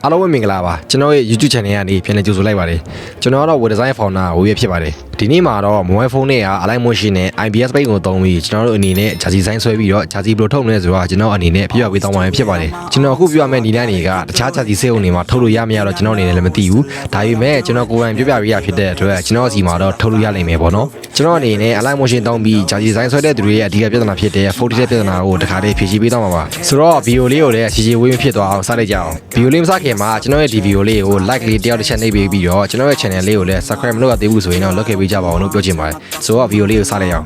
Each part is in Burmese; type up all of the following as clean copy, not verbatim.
အားလုံးပဲမင်္ဂလာပါကျွန်တော်ရဲ့ YouTube channel ကနေပြန်လည်ကြိုဆိုလိုက်ပါတယ်ကျွန်တော်ကတော့ web design founder ဝေးရဖြစ်ပါတယ်ဒီနေ့မှာတော့ mobile phone နဲ့ align motion နဲ့ IPS ပိတ်ကိုသုံးပြီးကျွန်တော်တို့အနေနဲ့ chassis design ဆွဲပြီးတော့ chassis ဘယ်လိုထုတ်မလဲဆိုတော့ကျွန်တော်အနေနဲ့ပြပြပေးသွားမှာဖြစ်ပါတယ်ကျွန်တော်အခုပြရမယ့်ဒီလမ်းတွေကတခြား chassis စက်အုပ်တွေမှာထုတ်လို့ရမရတော့ကျွန်တော်အနေနဲ့လည်းမသိဘူးဒါပေမဲ့ကျွန်တော်ကိုယ်တိုင်ပြပြပေးရဖြစ်တဲ့အတွက်ကျွန်တော်စီမှာတော့ထုတ်လို့ရနိုင်မယ်ပေါ့နော်ကျွန်တော်အနေနဲ့ align motion သုံးပြီး chassis design ဆွဲတဲ့သူတွေရဲ့အဓိကပြဿနာဖြစ်တဲ့ fault တဲ့ပြဿနာကိုတခါတည်းဖြေရှင်းပေးသွားမှာပါဆိုတော့ video လေးကိုလည်းခြေခြေဝေးမဖြစ်သွားအောင်စလိုက်ကြအောင် video လေးမစခင်မှာကျွန်တော်ရဲ့ဒီ video လေးကို like လေးတယောက်တစ်ချက်နှိပ်ပေးပြီးတော့ကျွန်တော်ရဲ့ channel လေးကိုလည်း subscribe မလုပ်ရသေးဘူးဆိုရင်တော့လုပ်ခဲ့ပေးကြပါအောင်လို့ပြောချင်ပါတယ်ဆိုတော့ video လေးကိုစလိုက်အောင်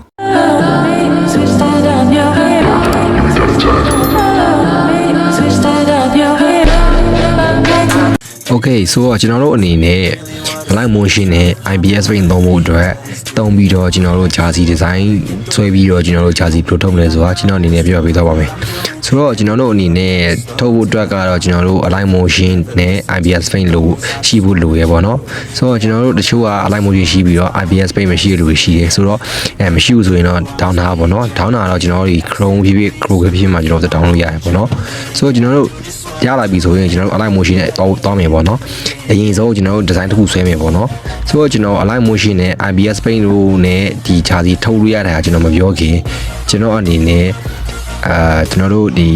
Okay ဆိုတော့ကျွန်တော်တို့အနေနဲ့ align motion နဲ့ IPS ပိတ်သုံးဖို့အတွက်သုံးပြီးတော့ကျွန်တော်တို့ chassis design ဆွဲပြီးတော့ကျွန်တော်တို့ chassis ဘယ်လိုထုတ်မလဲဆိုတာကျွန်တော်အနေနဲ့ပြောပြပေးသွားပါမယ်ဆိုတော့ကျွန်တော်တို့အနေနဲ့ထုတ်ဖို့အတွက်ကတော့ကျွန်တော်တို့ align motion နဲ့ IPS ပိတ်လို့ရှိဖို့လိုရပေါ့နော်ဆိုတော့ကျွန်တော်တို့တချို့က align motion ရှိပြီးတော့ IPS ပိတ်မရှိတဲ့လူတွေရှိတယ်ဆိုတော့မရှိဘူးဆိုရင်တော့ down တာပေါ့နော် down တာတော့ကျွန်တော်တို့ဒီ Chrome ဖြစ်ဖြစ် Chrome ဖြစ်မှာကျွန်တော်တို့ down လို့ရတယ်ပေါ့နော်ဆိုတော့ကျွန်တော်တို့ရလာပြီဆိုရင်ကျွန်တော်တို့ align motion နဲ့တောင်းမယ်ပေါ့နော်အရင်ဆုံးကျွန်တော်တို့ design တစ်ခုဆွဲမယ်ပေါ့နော်ဆိုတော့ကျွန်တော် align motion နဲ့ IPS paint လို့နဲ့ဒီ chassis ထုတ်လို့ရတာကျွန်တော်မပြောခင်ကျွန်တော်အနေနဲ့ကျွန်တော်တို့ဒီ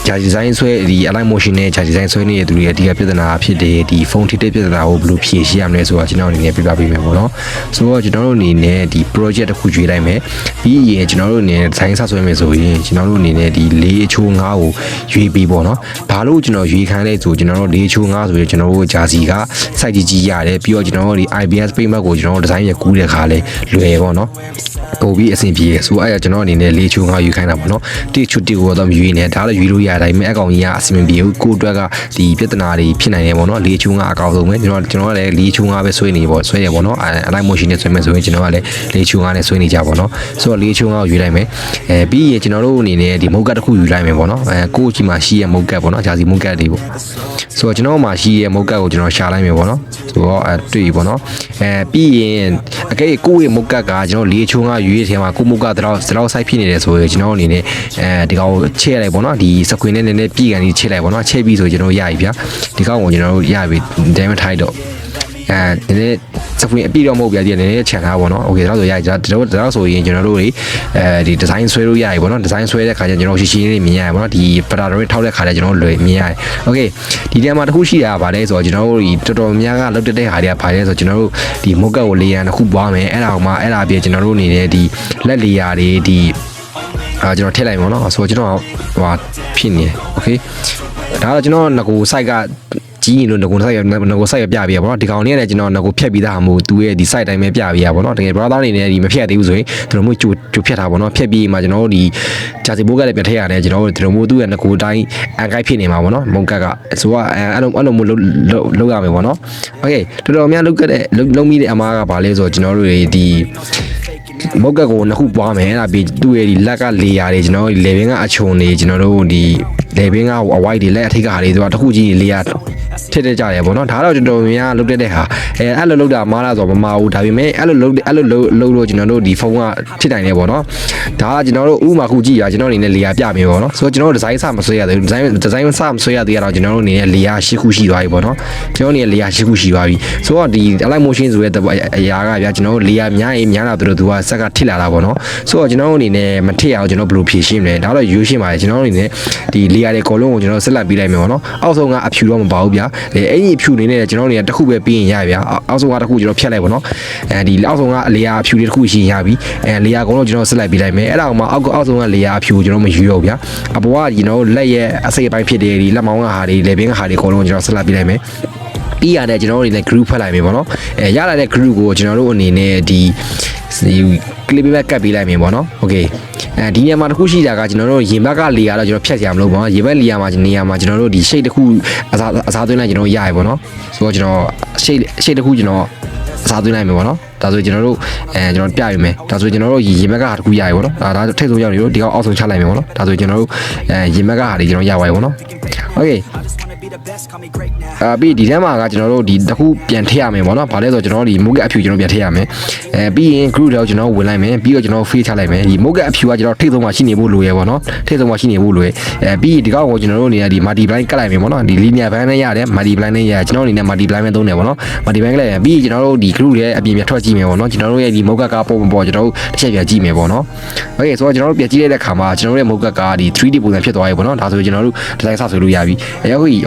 chassis design ဆွဲဒီ align motion နဲ့ chassis design ဆွဲနေတဲ့သူတွေအဓိကပြဿနာဖြစ်တယ်ဒီ phone ထိတဲ့ပြဿနာကိုဘယ်လိုဖြေရှင်းရမလဲဆိုတာကျွန်တော်အနေနဲ့ပြပြပေးမယ်ပေါ့နော်ဆိုတော့ကျွန်တော်တို့အနေနဲ့ဒီ project တစ်ခုရွေးလိုက်မယ်ပြီးရင်ကျွန်တော်တို့အနေနဲ့ design ဆက်ဆွဲမယ်ဆိုရင်ကျွန်တော်တို့အနေနဲ့ဒီ၄အချိုး၅ကိုရွေးပြီးပေါ့နော်ဘာလို့ကျွန်တော်ရွေးခိုင်းလဲဆိုကျွန်တော်တို့၄အချိုး၅ဆိုရင်ကျွန်တော်တို့ chassis က site ကြီးရတယ်ပြီးတော့ကျွန်တော်တို့ဒီ IPS payment ကိုကျွန်တော်တို့ design ရကူးတဲ့ခါလဲလွယ်ပေါ့နော်ပို့ပြီးအဆင်ပြေဆိုအဲ့ဒါကျွန်တော်အနေနဲ့၄ချိုး၅ရွေးခိုင်းတာပေါ့နော်တိချူတိကိုတော့ရွေးနေဒါလည်းရွေးလို့ရတာဒါပေမဲ့အကောင်ကြီးကအဆင်မပြေဘူးကိုအတွက်ကဒီပြဿနာတွေဖြစ်နိုင်တယ်ပေါ့နော်၄ချိုး၅အကောင်ဆုံးပဲကျွန်တော်ကလည်း၄ချိုး၅ပဲဆွဲနေပေါ့ဆွဲရပေါ့နော် align motion နဲ့ဆွဲမယ်ဆိုရင်ကျွန်တော်ကလည်း၄ချိုး၅နဲ့ဆွဲနေကြပေါ့နော်ဆိုတော့၄ချိုး၅ကိုရွေးလိုက်မယ်ပြီးရင်ကျွန်တော်တို့အနေနဲ့ဒီ mockup တစ်ခုယူလိုက်မယ်ပေါ့နော်ကိုယ့်ကြီးမှာရှိရ mockup ပေါ့နော်ဂျာစီ mockup တွေပေါ့ဆိုတော့ကျွန်တော်မှာရှိရ mockup ကိုကျွန်တော်ရှာလိုက်မယ်ပေါ့နော်ဆိုတော့တွေ့ပေါ့နော်ပြီးရင်အကဲကိုယ့်ရဲ့ mockup ကကျွန်တော်၄ချိုး၅ရွေးထဲမှာကို mockup တော့ size ဖြစ်နေတယ်ဆိုရင်ကျွန်တော်အနေနဲ့ဒီကောင်ကိုချဲ့လိုက်ပေါ့နော်ဒီ screen နဲ့နည်းနည်းပြည်ကန်ကြီးချဲ့လိုက်ပေါ့နော်ချဲ့ပြီးဆိုကျွန်တော်ရပြီဗျာဒီကောင်ကိုကျွန်တော်ရပြီ damage ထိုက်တော့နည်းနည်းစကွင်းအပြည့်တော့မဟုတ်ဗျာဒီနည်းနည်းခြံထားပါတော့โอเคဒါဆိုရကြဒါဆိုရင်ကျွန်တော်တို့တွေဒီ design ဆွဲလို့ရပြီပေါ့နော် design ဆွဲတဲ့ခါကျကျွန်တော်ရှင်းရှင်းလေးမြင်ရပြီပေါ့နော်ဒီ pattern တွေထောက်တဲ့ခါကျကျွန်တော်လွယ်မြင်ရတယ်โอเคဒီနေရာမှာတစ်ခုရှိတာဗာလဲဆိုတော့ကျွန်တော်တို့ဒီတော်တော်များကလောက်တဲ့ဟာတွေကဗာလဲဆိုတော့ကျွန်တော်တို့ဒီ mockup ကို layer တစ်ခုပွားမယ်အဲ့ဒါကမှအဲ့ဒါပြကျွန်တော်တို့အနေနဲ့ဒီလက် layer တွေဒီကျွန်တော်ထည့်လိုက်ပါတော့ဆိုတော့ကျွန်တော်ဟိုဖြစ်နေโอเคဒါတော့ကျွန်တော်ငကို site ကကြီးရင်လို့ငကို site ပြပြပါတော့ဒီကောင်လေးနဲ့ကျွန်တော်ငကိုဖြတ်ပြီးသားမှမဟုတ်သူရဲ့ဒီ site တိုင်းပဲပြပြရပါတော့တကယ် brother တွေနဲ့ဒီမဖြတ်သေးဘူးဆိုရင်တို့မျိုးကြိုဖြတ်ထားပါတော့ဖြတ်ပြီးမှကျွန်တော်တို့ဒီ chassis book ကလည်းပြန်ထည့်ရတယ်ကျွန်တော်တို့မျိုးသူ့ရဲ့ငကိုတိုင်းအကိုက်ဖြစ်နေမှာပေါ့နော်မုံကဆိုတော့အဲ့လိုမျိုးလုပ်ရမယ်ပေါ့နော်โอเคတော်တော်များလုပ်ခဲ့တဲ့လုံးမိတဲ့အမားကဘာလဲဆိုတော့ကျွန်တော်တို့ဒီမုတ်ကကိုနှစ်ခုပွားမယ်အဲ့ဒါပြီးသူ့ရဲ့ဒီလက်ကလေယာတွေကျွန်တော်တို့လေဘင်းကအချုံနေကျွန်တော်တို့ဒီလေဘင်းကအဝိုက်တွေလက်အထိပ်ကဟာတွေဆိုတာတစ်ခုကြီးလေယာဖြစ်တဲ့ကြတယ်ပေါ့နော်ဒါတော့ကျွန်တော်များလုပ်တဲ့ဟာအဲ့လိုလုပ်တာမားလားဆိုတော့မမာဘူးဒါပေမဲ့အဲ့လိုလုပ်လို့ကျွန်တော်တို့ဒီဖုန်းကဖြစ်နိုင်တယ်ပေါ့နော်ဒါကကျွန်တော်တို့ဥမာခုကြည့်ရကျွန်တော်အနေနဲ့လေယာပြမယ်ပေါ့နော်ဆိုတော့ကျွန်တော်တို့ဒီဇိုင်းစမဆွဲရသေးဘူးဒီဇိုင်းစမဆွဲရသေးတော့ကျွန်တော်တို့အနေနဲ့လေယာ၈ခုရှိသွားပြီပေါ့နော်ကျွန်တော်အနေနဲ့လေယာ၈ခုရှိသွားပြီဆိုတော့ဒီ align motion ဆိုတဲ့အရာကဗျာကျွန်တော်တို့လေယာများရင်များလာသူကဆက်ကထစ်လာတာပေါ့နော်ဆိုတော့ကျွန်တော်အနေနဲ့မထစ်အောင်ကျွန်တော်ဘယ်လိုဖြည့်ရှင်းမလဲဒါတော့ရိုးရှင်းပါတယ်ကျွန်တော်အနေနဲ့ဒီလေယာတွေအကုန်လုံးကိုကျွန်တော်ဆက်လက်ပြီးလိုက်မယ်ပေါ့နော်အောက်ဆုံးကအဖြူတော့မပါဘူးဗျာအဲ့ဒီအဖြူနေနဲ့ကျွန်တော်အနေနဲ့တစ်ခုပဲပြီးရင်ရဗျာအောက်ဆုံးကတစ်ခုကျွန်တော်ဖြတ်လိုက်ပေါ့နော်ဒီအောက်ဆုံးကလေယာအဖြူတွေတစ်ခုရှိရင်ရပြီလေယာအကုန်လုံးကျွန်တော်ဆက်လက်ပြီးလိုက်မယ်အဲ့ဒါကမှအောက်ဆုံးကလေယာအဖြူကျွန်တော်မယူတော့ဗျာအပေါ်ကကျွန်တော်လက်ရဲ့အစိပ်အပိုင်းဖြစ်တဲ့ဒီလက်မောင်းကဟာတွေလေဘင်းကဟာတွေအကုန်လုံးကျွန်တော်ဆက်လက်ပြီးလိုက်မယ်ပြီးရတဲ့ကျွန်တော်တို့အနေနဲ့ group ဖတ်လိုက်မယ်ပေါ့နော်ရလာတဲ့ group ကိုကျွန်တော်တို့အနေနဲ့ဒီ clip ပဲကတ်ပေးလိုက်မယ်ပေါ့နော်โอเคဒီနေရာမှာတစ်ခုရှိတာကကျွန်တော်တို့ရင်ဘက်ကလေယာတော့ကျွန်တော်ဖြတ်စရာမလိုပါဘူးရင်ဘက်လေယာမှာနေရာမှာကျွန်တော်တို့ဒီ shade တစ်ခုအစားသွင်းလိုက်ကျွန်တော်ရရပေါ့နော်ဆိုတော့ကျွန်တော် shade တစ်ခုကျွန်တော်အစားသွင်းလိုက်မယ်ပေါ့နော်ဒါဆိုကျွန်တော်တို့ကျွန်တော်ပြရမယ်ဒါဆိုကျွန်တော်တို့ရင်ဘက်ကဟာတစ်ခုရရပေါ့နော်ဒါထိတ်ဆုံးရောက်နေလို့ဒီကောင်အောက်ဆုံးချလိုက်မယ်ပေါ့နော်ဒါဆိုကျွန်တော်တို့ရင်ဘက်ကဟာတွေကျွန်တော်ရပါပြီပေါ့နော်โอเค ပြီးဒီထဲမှာကကျွန်တော်တို့ဒီတစ်ခုပြန်ထည့်ရမယ်ပေါ့နော်ဘာလဲဆိုတော့ကျွန်တော်ဒီ mock အဖြူကျွန်တော်ပြန်ထည့်ရမယ်ပြီးရင် group တော့ကျွန်တော်ဝင်လိုက်မယ်ပြီးတော့ကျွန်တော် face ချလိုက်မယ်ဒီ mock အဖြူကကျွန်တော်ထိတ်ဆုံးမှာရှိနေဖို့လိုရပေါ့နော်ထိတ်ဆုံးမှာရှိနေဖို့လိုရပြီးဒီကောင်ကိုကျွန်တော်တို့အနေနဲ့ဒီ multiply ကတ်လိုက်မယ်ပေါ့နော်ဒီ linear band နဲ့ရတယ် multiply နဲ့ရကျွန်တော်အနေနဲ့ multiply ပဲသုံးတယ်ပေါ့နော် multiply ကလိုက်ပြီးကျွန်တော်တို့ဒီ group ရဲ့အပြင်ပြန်ထွက်ကြည့်မယ်ပေါ့နော်ကျွန်တော်တို့ရဲ့ဒီ mock ကပေါ်မပေါ်ကျွန်တော်တို့တစ်ချက်ပြန်ကြည့်မယ်ပေါ့နော် okay ဆိုတော့ကျွန်တော်တို့ပြန်ကြည့်လိုက်တဲ့အခါမှာကျွန်တော်တို့ရဲ့ mock ကဒီ 3D ပုံစံဖြစ်သွားပြီပေါ့နော်ဒါဆိုကျွန်တော်တို့ design စဆွဲလို့ရပြီ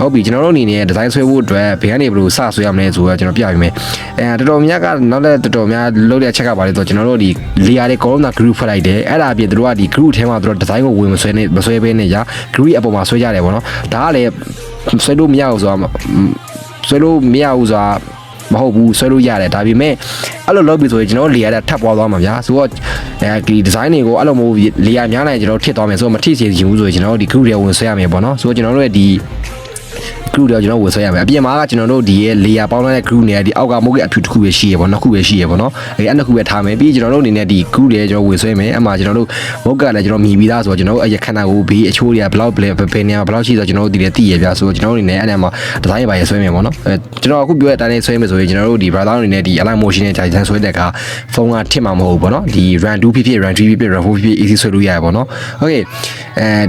ဟုတ်ပြီကျွန်တော်တို့အနေနဲ့ design ဆွဲဖို့အတွက်ဘယ်ကနေဘယ်လိုစဆွဲရမလဲဆိုတော့ကျွန်တော်ပြပြမယ်တော်တော်များကနောက်လည်းတော်တော်များလုပ်တဲ့အချက်ကပါလေဆိုတော့ကျွန်တော်တို့ဒီ layer တွေ column က group ဖတ်လိုက်တယ်အဲ့ဒါအပြင်တို့ကဒီ group ထဲမှာတို့ design ကိုဝင်မဆွဲဘဲနဲ့ကြာ group ရဲ့အပေါ်မှာဆွဲကြတယ်ပေါ့နော်ဒါကလည်းဆွဲလို့မရဘူးဆိုတာမဟုတ်ဘူးဆွဲလို့ရတယ်ဒါပေမဲ့အဲ့လိုလုပ်ပြီးဆိုရင်ကျွန်တော် layer တွေထပ်ပွားသွားမှာဗျာဆိုတော့ဒီ design တွေကိုအဲ့လိုမျိုး layer များနိုင်ကျွန်တော်ထစ်သွားမယ်ဆိုတော့မထစ်စေချင်ဘူးဆိုရင်ကျွန်တော်ဒီ group တွေဝင်ဆွဲရမယ်ပေါ့နော်ဆိုတော့ကျွန်တော်တို့ရဲ့ဒီ group တော့ကျွန်တော်ဝယ်ဆွဲရမယ်အပြင်မှာကကျွန်တော်တို့ဒီရဲ့ layer ပေါင်းတဲ့ group နဲ့ဒီအောက်ကမိုးကအထူးတစ်ခုပဲရှိရပေါ့နှစ်ခုပဲရှိရပေါ့နော်အဲ့နှစ်ခုပဲထားမယ်ပြီးကျွန်တော်တို့အနေနဲ့ဒီ group တွေကျွန်တော်ဝယ်ဆွဲမယ်အမှကျွန်တော်တို့မိုးကလည်းကျွန်တော်မြည်ပြီးသားဆိုတော့ကျွန်တော်တို့အရခဏကိုဘေးအချိုးတွေကဘယ်လောက်ဘယ်နေရာဘယ်လောက်ရှိဆိုကျွန်တော်တို့ဒီလည်းသိရပြဆိုတော့ကျွန်တော်တို့အနေနဲ့အဲ့ဒါမှာ design ပါရဆွဲမယ်ပေါ့နော်ကျွန်တော်အခုပြောတဲ့အတိုင်းဆွဲမယ်ဆိုရင်ကျွန်တော်တို့ဒီ browser အနေနဲ့ဒီ align motion နဲ့ design ဆွဲတဲ့အခါဖုန်းကထစ်မှာမဟုတ်ဘူးပေါ့နော်ဒီ run 2ဖြစ် run 3ဖြစ် run 4ဖြစ် easy ဆွဲလို့ရတယ်ပေါ့နော် okay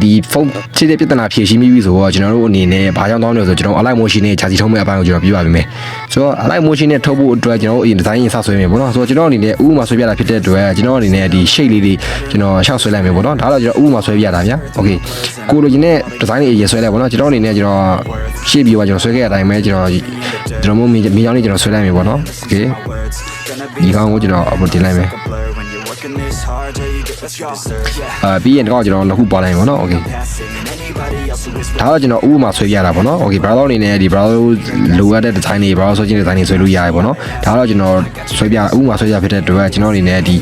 ဒီဖုန်းချစ်တဲ့ပြဿနာဖြေရှင်းပြီးပြီဆိုတော့ကျွန်တော်တို့အနေနဲ့ဘာကြောင့်တောင်းလဲဆိုတော့ကျွန်တော် align motion နဲ့ chassis ထုံးမဲ့အပိုင်းကိုကျွန်တော်ပြပါမယ်ဆိုတော့ align motion နဲ့ထုတ်ဖို့အတွက်ကျွန်တော်တို့အရင် design ရင်စဆွဲမယ်ပေါ့နော်ဆိုတော့ကျွန်တော်အနေနဲ့ဥပမာဆွဲပြတာဖြစ်တဲ့အတွက်ကျွန်တော်အနေနဲ့ဒီ shape လေးတွေကျွန်တော်ရှောက်ဆွဲလိုက်မယ်ပေါ့နော်ဒါတော့ကျွန်တော်ဥပမာဆွဲပြတာဗျာ okay ကိုလိုချင်တဲ့ design တွေအရင်ဆွဲလိုက်ပေါ့နော်ကျွန်တော်အနေနဲ့ကျွန်တော် shape ပြီးတော့ကျွန်တော်ဆွဲခဲ့တဲ့အတိုင်းပဲကျွန်တော်မို့မြေကြောင်းလေးကျွန်တော်ဆွဲလိုက်မယ်ပေါ့နော် okay ဒီကောင်ကိုကျွန်တော်အပေါ်တင်လိုက်မယ်ပြီးရင်တော့ကျွန်တော်နှစ်ခုပေါ်လိုက်ပါတော့ okay ဒါတော့ကျွန်တော်ဥပမာဆွဲပြတာပေါ့နော် okay browser အနေနဲ့ဒီ browser လိုအပ်တဲ့ design တွေ browser ဆွဲခြင်း design တွေဆွဲလို့ရတယ်ပေါ့နော်ဒါတော့ကျွန်တော်ဆွဲပြဥပမာဆွဲပြဖြစ်တဲ့အတွက်ကျွန်တော်အနေနဲ့ဒီ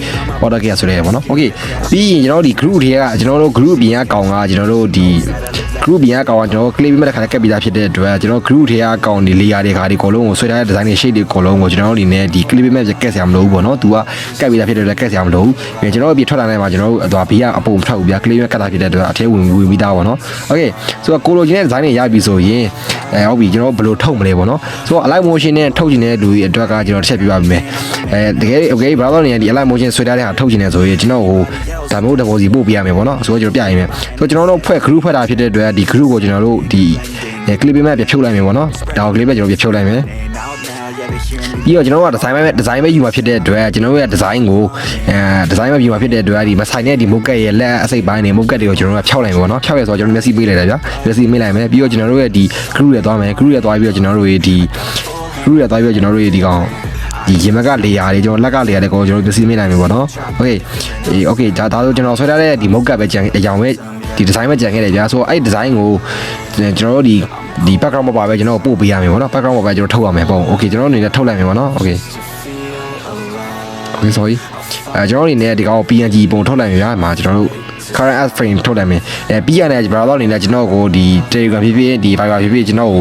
order gear ဆွဲရတယ်ပေါ့နော် okay ပြီးရင်ကျွန်တော်ဒီ group တွေကကျွန်တော်တို့ group ပြင်အကောင်ကကျွန်တော်တို့ဒီ group ပြင်အကောင်ကကျွန်တော် clip မဲ့တစ်ခါကပ်ပြီးသားဖြစ်တဲ့အတွက်ကျွန်တော် group တွေအကောင်ဒီ layer တွေခါဒီအကုန်လုံးကိုဆွဲထားတဲ့ design တွေ shape တွေအကုန်လုံးကိုကျွန်တော်တို့အနေနဲ့ဒီ clip မဲ့ကပ်ဆရာမလိုဘူးပေါ့နော်သူကကပ်ပြီးသားဖြစ်တဲ့အတွက်ကပ်ဆရာမလိုဘူးပြီးကျွန်တော်တို့အပြင်ထွက်လာတဲ့မှာကျွန်တော်တို့အဘေးကအပုံမထောက်ဘူးဗျာ clip မဲ့ကပ်တာဖြစ်တဲ့အတွက်အထဲဝင်ပြီးသားပေါ့နော် okay ဆိုတော့ကိုလိုချင်တဲ့ design တွေရပြီဆိုရင်ဟုတ်ပြီကျွန်တော်ဘယ်လိုထုတ်မလဲပေါ့နော်ဆိုတော့ align motion နဲ့ထုတ်ချင်တဲ့လူတွေအတွက်ကကျွန်တော်တစ်ချက်ပြပါမယ်တကယ် okay browser နေဒီ align motion ဆွဲထားတဲ့ဟာထုတ်ချင်တယ်ဆိုရင်ကျွန်တော်ဟိုဒါမျိုးတစ်ပုံစီပို့ပြရမယ်ပေါ့နော်ဆိုတော့ကျွန်တော်ပြရမယ်ဆိုတော့ကျွန်တော်တို့ဖွဲ့ group ဖွဲ့တာဖြစ်တဲ့အတွက်ဒီ group ကိုကျွန်တော်တို့ဒီ clip မဲ့ပြဖြုတ်လိုက်မယ်ပေါ့နော်ဒါကို clip ပဲကျွန်တော်ပြဖြုတ်လိုက်မယ်ပြီးတော့ကျွန်တော်က design ပဲယူမှာဖြစ်တဲ့အတွက်ကျွန်တော်ရဲ့ design ကိုdesign ပဲယူမှာဖြစ်တဲ့အတွက်ဒီမဆိုင်တဲ့ဒီ mock ရဲ့လက်အစိပ်ပိုင်းတွေ mock တွေကိုကျွန်တော်ကဖြောက်လိုက်မယ်ပေါ့နော်ဖြောက်ရဆိုတော့ကျွန်တော်မျက်စိပေးလိုက်တယ်ဗျာမျက်စိမိလိုက်မယ်ပြီးတော့ကျွန်တော်တို့ရဲ့ဒီ group တွေသွားမယ် group တွေသွားပြီးတော့ကျွန်တော်တို့ရဲ့ဒီ group တွေသွားပြီးတော့ကျွန်တော်တို့ရဲ့ဒီကောင်ဒီရေမကလေယာတွေကျွန်တော်လက်ကလေယာတွေကိုကျွန်တော်မျက်စိမိလိုက်မယ်ပေါ့နော် okay okay ဒါဆိုကျွန်တော်ဆွဲထားတဲ့ဒီ mock ပဲကြံအကြောင်းပဲဒီ design ပဲကြံခဲ့တယ်ဗျာဆိုတော့အဲ့ design ကိုကျွန်တော်တို့ဒီ background မှာပါပဲကျွန်တော်ပို့ပေးရမယ်ပေါ့နော် background မှာပဲကျွန်တော်ထုတ်ရမယ်ပေါ့ okay ကျွန်တော်အနေနဲ့ထုတ်လိုက်မယ်ပေါ့နော် okay sorry ကျွန်တော်အနေနဲ့ဒီကောင် PNG ပုံထုတ်လိုက်မယ်ဗျာမှာကျွန်တော်တို့ current as frame ထုတ်လိုက်မယ်ပြီးရတယ် browser အနေနဲ့ကျွန်တော်ကိုဒီ Telegram ဖြစ်ဖြစ်ဒီ Viber ဖြစ်ဖြစ်ကျွန်တော်ကို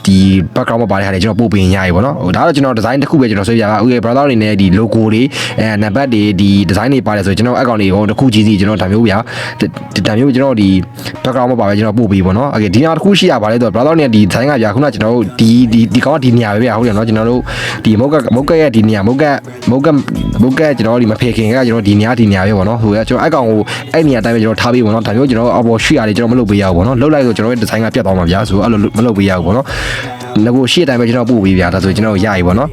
ဒီ background မှာပါတဲ့ဟာတွေကျွန်တော်ပို့ပေးရင်ရပြီပေါ့နော်ဒါတော့ကျွန်တော် design တစ်ခုပဲကျွန်တော်ဆွဲပြတာ okay browser အနေနဲ့ဒီ logo တွေနံပါတ်တွေဒီ design တွေပါတယ်ဆိုကျွန်တော် account တွေဟိုတစ်ခုကြီးစီကျွန်တော်ဒါမျိုးဗျာဒါမျိုးကျွန်တော်ဒီ background မှာပါပဲကျွန်တော်ပို့ပေးပေါ့နော် okay ဒီနေရာတစ်ခုရှိရပါလေဆိုတော့ browser နဲ့ဒီ design ကဗျာခုနကကျွန်တော်တို့ဒီကောင်ကဒီနေရာပဲဗျာဟုတ်တယ်နော်ကျွန်တော်တို့ဒီ mock ရဲ့ဒီနေရာ mock ကျွန်တော်ဒီမဖေခင်ကကျွန်တော်ဒီနေရာပဲပေါ့နော်ဟိုကကျွန်တော် account ကိုအဲ့နေရာတိုင်းပဲကျွန်တော်ထားပေးပေါ့နော်ဒါမျိုးကျွန်တော်အော်ပေါ်ရှိရတယ်ကျွန်တော်မလုပ်ပေးရဘူးပေါ့နော်လုပ်လိုက်ဆိုကျွန်တော်ရဲ့ design ကပြတ်သွားမှာဗျာဆိုအဲ့လိုမလုပ်ပေးရဘူးပေါ့နော်ငါကိုရှေ့တိုင်းပဲကျွန်တော်ပို့ပေးဗျာဒါဆိုကျွန်တော်ရပြီပေါ့နော်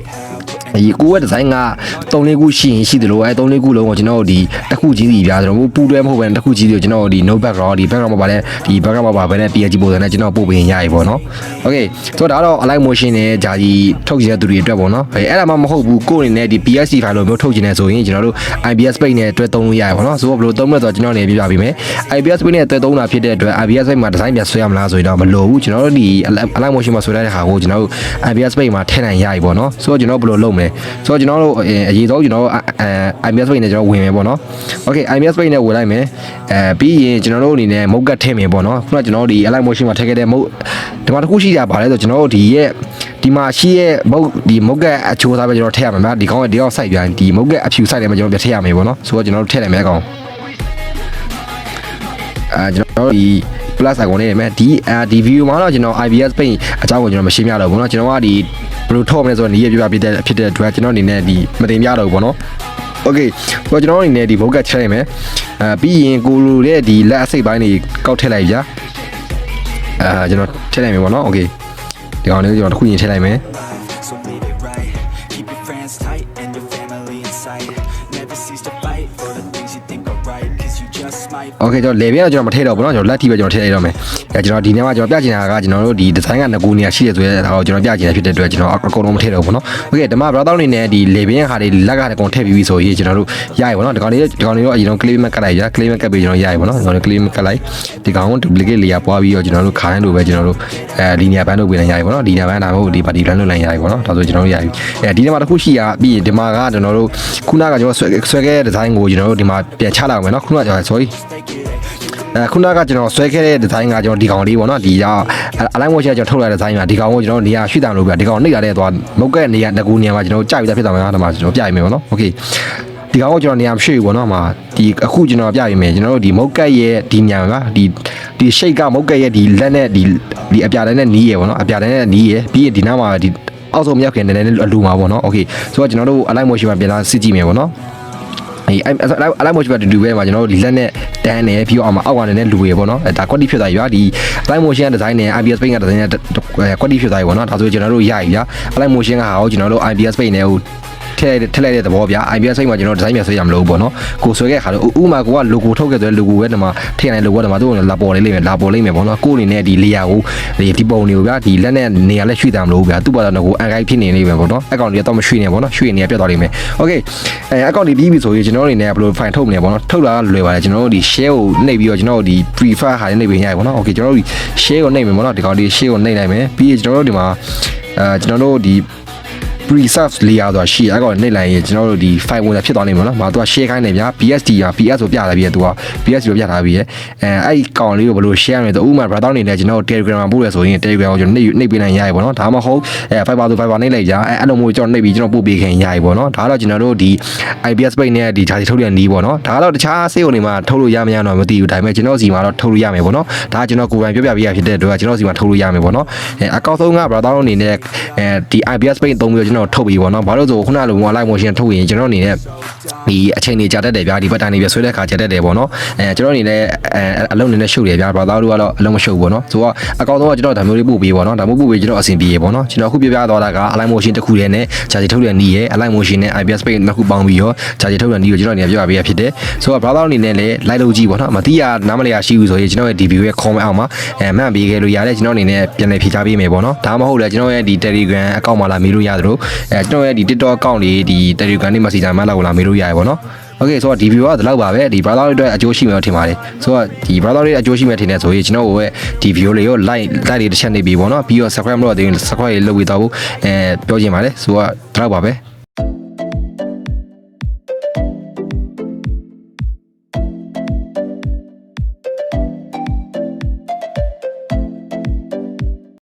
ဒီကိုယ့်ရဲ့ design က3-4ခုရှိရင်ရှိတယ်လို့အဲ3-4ခုလုံးကိုကျွန်တော်ဒီတစ်ခုကြီးစီဗျာကျွန်တော်ပူတွဲမဟုတ်ဘဲတစ်ခုကြီးစီကိုကျွန်တော်ဒီ no background ဒီ background မှာပါလဲဒီ background မှာပါပဲနဲ့ PNG ပုံစံနဲ့ကျွန်တော်ပို့ပေးရင်ရပြီပေါ့နော် okay ဆိုတော့ဒါတော့ align motion နဲ့ဂျာကြီးထုတ်ချင်တဲ့သူတွေအတွက်ပေါ့နော်အဲ့ဒါမှမဟုတ်ဘူးကိုယ့်အနေနဲ့ဒီ PSD file လိုမျိုးထုတ်ချင်တယ်ဆိုရင်ကျွန်တော်တို့ IPS page နဲ့တွဲသုံးလို့ရရပေါ့နော်ဆိုတော့ဘယ်လိုသုံးမလဲဆိုတော့ကျွန်တော်နေပြပြပေးမယ် IPS page နဲ့တွဲသုံးတာဖြစ်တဲ့အတွက် IPS page မှာ design ပြန်ဆွဲရမလားဆိုရင်တော့မလိုဘူးကျွန်တော်တို့ဒီ align motion မှာဆွဲထားတဲ့ဟာကိုကျွန်တော်တို့ IPS page မှာထည့်နိုင်ရပြီပေါ့နော်ဆိုတော့ကျွန်တော်ဘယ်လိုလုပ်မလဲဆိုတော့ကျွန်တော်တို့အရေးဆုံးကျွန်တော်IPS page နဲ့ကျွန်တော်ဝင်မယ်ပေါ့နော် okay IPS page နဲ့ဝင်လိုက်မယ်ပြီးရင်ကျွန်တော်တို့အနေနဲ့ mock ထည့်မယ်ပေါ့နော်ခုနကကျွန်တော်တို့ဒီ align motion မှာထည့်ခဲ့တဲ့ mock ဒီမှာတစ်ခုရှိတာပါလဲဆိုကျွန်တော်တို့ဒီမှာရှိရဲ့ mock အချိုးသားပဲကျွန်တော်ထည့်ရမှာဒီကောင်ကဒီအောင် site ပြန်ဒီ mock အဖြူ site ထဲမှာကျွန်တော်ပြထည့်ရမယ်ပေါ့နော်ဆိုတော့ကျွန်တော်တို့ထည့်လိုက်မယ်အကောင်ကျွန်တော်တို့ဒီ plus icon လေးနေမယ်ဒီ view မှာတော့ကျွန်တော် IPS Paint အကြောင်းကိုကျွန်တော်မရှင်းပြတော့ဘူးเนาะကျွန်တော်ကဒီဘယ်လိုထောက်မလဲဆိုတော့ဒီရပြပြဖြစ်တဲ့အတွက်ကျွန်တော်အနေနဲ့ဒီမတင်ပြတော့ဘူးပေါ့နော်โอเคဆိုတော့ကျွန်တော်အနေနဲ့ဒီ vocab ချက်လိုက်မယ်ပြီးရင်ကိုလိုတဲ့ဒီလက်အစိတ်ပိုင်းတွေကောက်ထည့်လိုက်ကြကျွန်တော်ထည့်လိုက်မယ်ပေါ့နော်โอเคဒီကောင်လေးကျွန်တော်တစ်ခုရင်ထည့်လိုက်မယ် So lead it right. Keep your friends tight and your family in sight. Never cease to fight for the things you think are right. Cause you just might. โอเคကျွန်တော်လေပြင်းတော့ကျွန်တော်မထည့်တော့ဘူးเนาะကျွန်တော်လက်ထိပဲကျွန်တော်ထည့်လိုက်တော့မယ်ကျွန်တော်ဒီနေ့မှာကျွန်တော်ပြချင်တာကကျွန်တော်တို့ဒီ design ကငကူနေရရှိရဆိုတဲ့ဒါကိုကျွန်တော်ပြချင်တာဖြစ်တဲ့အတွက်ကျွန်တော်အကုန်လုံးမထည့်တော့ဘူးเนาะโอเคဒီမှာ brother အနေနဲ့ဒီလေပြင်းဟာတွေလက်ကတကုန်ထည့်ပြီးဆိုရင်ကျွန်တော်တို့ရရပါเนาะဒီကောင်လေးတော့အရင်တော့ claim ကတ်လိုက်ကြ claim ကတ်ပြီးကျွန်တော်ရရပါเนาะကျွန်တော် claim ကတ်လိုက်ဒီကောင်ကို duplicate layer ပွားပြီးတော့ကျွန်တော်တို့ခါတိုင်းလိုပဲကျွန်တော်တို့linear band လုပ်ပေးနိုင်ရပါเนาะ linear band ဒါမှမဟုတ်ဒီ party plan လုပ်နိုင်ရပါเนาะဒါဆိုကျွန်တော်တို့ရပြီဒီနေ့မှာတစ်ခုရှိရပြီးရင်ဒီမှာကကျွန်တော်တို့ခုနကကျွန်တော်ဆွဲခဲ့တဲ့ design ကိုကျွန်တော်တို့ဒီမှာပြန်ချလိုက်အောင်မယ်เนาะခုနက sorry ခုနကကျွန်တော်ဆွဲခဲ့တဲ့ design ကကျွန်တော်ဒီကောင်လေးပေါ့နော်ဒီအလိုက်မိုရှင်ကျွန်တော်ထုတ်လာတဲ့ design မှာဒီကောင်ကိုကျွန်တော်နေရာရွှေ့တံလို့ပြဒီကောင်နှိပ်လာတဲ့သွားမုတ်ကဲ့နေရာငကူနေရာမှာကျွန်တော်ကြာပြီးသားဖြစ်သွားမှာဒါမှကျွန်တော်ပြရမယ်ပေါ့နော်โอเคဒီကောင်ကိုကျွန်တော်နေရာရွှေ့ပေါ့နော်မှာဒီအခုကျွန်တော်ပြရမယ်ကျွန်တော်တို့ဒီမုတ်ကဲ့ရဲ့ဒီညာကဒီ shape ကမုတ်ကဲ့ရဲ့ဒီလက်နဲ့ဒီအပြာတိုင်းနဲ့နီးရယ်ပေါ့နော်အပြာတိုင်းနဲ့နီးရယ်ပြီးရင်ဒီနားမှာဒီအောက်ဆုံးမြောက်ခင်နည်းနည်းအလူမှာပေါ့နော်โอเคဆိုတော့ကျွန်တော်တို့အလိုက်မိုရှင်မှာပြန်လာစစ်ကြည့်မယ်ပေါ့နော်အလိုက်မိုရှင်မှာတူပဲမှာကျွန်တော်တို့ဒီလက်နဲ့တန်းနေပြီးအောင်မှာအောက်ကနေနဲ့လူရယ်ပေါ့နော်ဒါ quality ဖြစ်သွားပြီဗျာဒီအလိုက်မိုရှင် design နဲ့ IPS Paint က design နဲ့ quality ဖြစ်သွားပြီပေါ့နော်ဒါဆိုကျွန်တော်တို့ရပြီဗျာအလိုက်မိုရှင်ကဟာကိုကျွန်တော်တို့ IPS Paint နဲ့ဟိုထည့်လိုက်တဲ့သဘောဗျာ IPS Paint မှာကျွန်တော် design ပြန်ဆွဲရမလို့ပေါ့နော်ကိုဆွဲခဲ့ခါတော့ဥမာကိုက logo ထုတ်ခဲ့တဲ့ logo ပဲဒီမှာထည့်နိုင် logo ဒီမှာသူ့ကိုလာပေါ်လေးလိမ့်မယ်လာပေါ်လိမ့်မယ်ပေါ့နော်ကိုအနေနဲ့ဒီ layer ကိုဒီပုံတွေကိုဗျာဒီလက်နဲ့နေရာလက်ရွှေ့တာမလို့ဗျာသူ့ဘာသာတော့ကိုအန်ကိုက်ဖြစ်နေလိမ့်မယ်ပေါ့နော်အကောင့်တွေတော့မရွှေ့နေပေါ့နော်ရွှေ့နေရပြတ်သွားလိမ့်မယ် okay အကောင့်တွေပြီးပြီဆိုရင်ကျွန်တော်အနေနဲ့ဘယ်လို file ထုတ်မလဲပေါ့နော်ထုတ်လာလွယ်ပါတယ်ကျွန်တော်တို့ဒီ share ကိုနှိပ်ပြီးတော့ကျွန်တော်တို့ဒီ prefer ဟာလေးနှိပ်ပေးရရပေါ့နော် okay ကျွန်တော်တို့ဒီ share ကိုနှိပ်မယ်ပေါ့နော်ဒီကောင်ဒီ share ကိုနှိပ်လိုက်မယ်ပြီးရင်ကျွန်တော်တို့ဒီမှာကျွန်တော်တို့ဒီpreserve layer ဆိုတာရှိအဲ့ကောင်နှိပ်လိုက်ရင်ကျွန်တော်တို့ဒီ file ဝင်တာဖြစ်သွားနေမှာနော်။မှာသူက share ခိုင်းနေဗျာ PSD က PS ကိုပြလာပြီးရသူက PS ကိုပြထားပြီးရအဲ့ကောင်လေးကိုဘယ်လို share ရလဲဆိုဥမာ browser အနေနဲ့ကျွန်တော် Telegram မှာပို့ရဆိုရင် Telegram ကိုကျွန်တော်နှိပ်ပေးနိုင်ရရပေါ့နော်။ဒါမှမဟုတ်Fiverr ဆို Fiverr နှိပ်လိုက်ကြအဲ့လိုမျိုးကျွန်တော်နှိပ်ပြီးကျွန်တော်ပို့ပေးခင်ရရပေါ့နော်။ဒါတော့ကျွန်တော်တို့ဒီ IPS Paint နဲ့ဒီဂျာစီထုတ်တဲ့နီးပေါ့နော်။ဒါတော့တခြားစေုံတွေမှာထုတ်လို့ရမရတော့မသိဘူးဒါပေမဲ့ကျွန်တော်စီမှာတော့ထုတ်လို့ရမယ်ပေါ့နော်။ဒါကျွန်တော်ကိုယ်ပိုင်ပြပြပေးရဖြစ်တဲ့အတွက်ကျွန်တော်စီမှာထုတ်လို့ရမယ်ပေါ့နော်။အကောက်ဆုံးက browser အနေနဲ့ဒီ IPS Paint သုံးပြီးကျွန်တော်ထုတ်ပြီးပေါ့နော်။ဘာလို့ဆိုခုနကလို online motion ထုတ်ရင်ကျွန်တော်အနေနဲ့ဒီအချိန်တွေကြာတတ်တယ်ဗျာဒီဘက်တိုင်တွေပြဆွဲတဲ့ခါကြာတတ်တယ်ပေါ့နော်ကျွန်တော်အနေနဲ့အလုံးနေနဲ့ရှုပ်တယ်ဗျာဘာသာတို့ကတော့အလုံးမရှုပ်ဘူးပေါ့နော်ဆိုတော့အကောင့်ဆုံးကကျွန်တော်ဒါမျိုးလေးပို့ပေးပေါ့နော်ဒါမျိုးပို့ပေးကျွန်တော်အဆင်ပြေပေါ့နော်ကျွန်တော်အခုပြပြသွားတာက online motion တစ်ခုတည်းနဲ့ဂျာစီထုတ်တဲ့နီးရဲ့ online motion နဲ့ IPS Paint နှစ်ခုပေါင်းပြီးရောဂျာစီထုတ်တဲ့နီးကိုကျွန်တော်အနေနဲ့ပြပြပေးရဖြစ်တယ်ဆိုတော့ browser အနေနဲ့လည်း live လုပ်ကြည့်ပေါ့နော်မသိရနားမလည်ရရှိဘူးဆိုရင်ကျွန်တော်ရဲ့ DB ရဲ့ comment အောက်မှာမှန်ပေးခဲ့လို့ရတယ်ကျွန်တော်အနေနဲ့ပြန်လည်ဖြေချပေးမယ်ပေါ့နော်ဒါမှမဟုတ်လည်းကျွန်တော်ရဲ့ဒီ Telegram အကောင့်မှာလာမေးလို့ရတယ်လို့ကျွန်တော်ရဲ့ဒီ TikTok အကောင့်လေးဒီ Telegram နဲ့ Messenger မှာလာမေးလို့ရတယ်ပေါ့နော်โอเคဆိုတော့ဒီ view ကဒီလောက်ပါပဲဒီ browser တွေအတွက်အကျိုးရှိမယ်ထင်ပါတယ်ဆိုတော့ဒီ browser တွေအကျိုးရှိမယ်ထင်တယ်ဆိုရင်ကျွန်တော်ရဲ့ဒီ view လေးကို like တွေတစ်ချက်နေပြီပေါ့နော်ပြီးတော့ subscribe မလုပ်သေးရင် subscribe လုပ်ပြီးတော့ပြောချင်ပါတယ်ဆိုတော့ဒီလောက်ပါပဲ